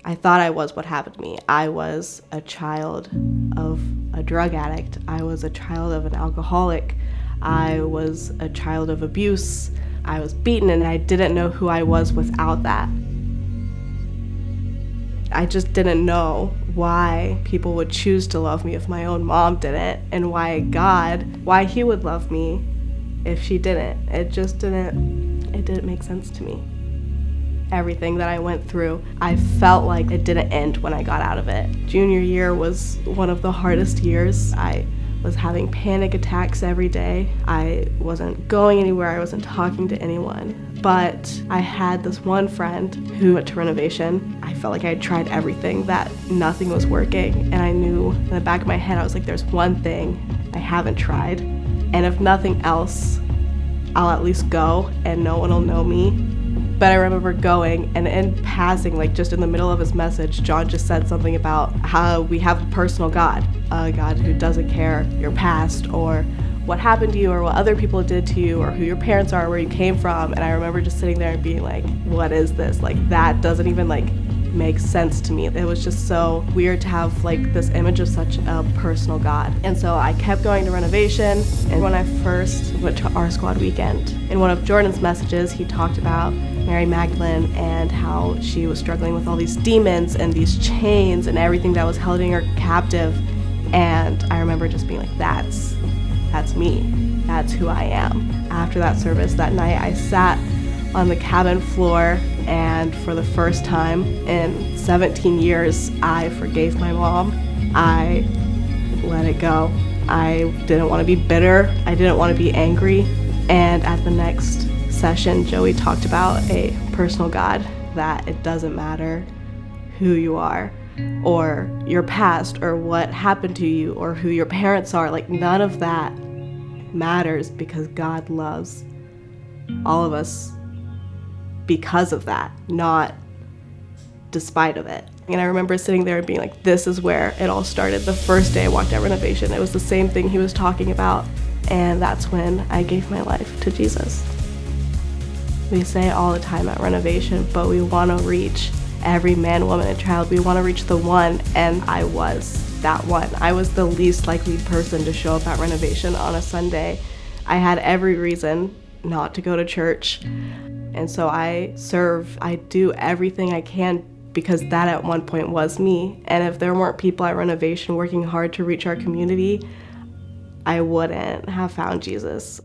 I thought I was what happened to me. I was a child of a drug addict. I was a child of an alcoholic. I was a child of abuse. I was beaten, and I didn't know who I was without that. I just didn't know why people would choose to love me if my own mom didn't, and why he would love me if she didn't. It didn't make sense to me. Everything that I went through, I felt like it didn't end when I got out of it. Junior year was one of the hardest years. I was having panic attacks every day. I wasn't going anywhere. I wasn't talking to anyone. But I had this one friend who went to Renovation. I felt like I had tried everything, that nothing was working. And I knew in the back of my head, I was like, there's one thing I haven't tried. And if nothing else, I'll at least go and no one will know me. But I remember going, and in passing, like just in the middle of his message, John just said something about how we have a personal God, a God who doesn't care your past or what happened to you or what other people did to you or who your parents are, where you came from. And I remember just sitting there and being like, what is this? Like, that doesn't even make sense to me. It was just so weird to have like this image of such a personal God. And so I kept going to Renovation. And when I first went to our squad weekend, in one of Jordan's messages, he talked about Mary Magdalene and how she was struggling with all these demons and these chains and everything that was holding her captive. And I remember just being like, that's me. That's who I am. After that service that night, I sat on the cabin floor, and for the first time in 17 years, I forgave my mom. I let it go. I didn't want to be bitter. I didn't want to be angry. And at the next session, Joey talked about a personal God, that it doesn't matter who you are or your past or what happened to you or who your parents are. Like, none of that matters, because God loves all of us because of that, not despite of it. And I remember sitting there and being like, this is where it all started. The first day I walked out Renovation, it was the same thing he was talking about. And that's when I gave my life to Jesus. We say it all the time at Renovation, but we want to reach every man, woman, and child. We want to reach the one, and I was that one. I was the least likely person to show up at Renovation on a Sunday. I had every reason not to go to church. And so I serve, I do everything I can, because that at one point was me. And if there weren't people at Renovation working hard to reach our community, I wouldn't have found Jesus.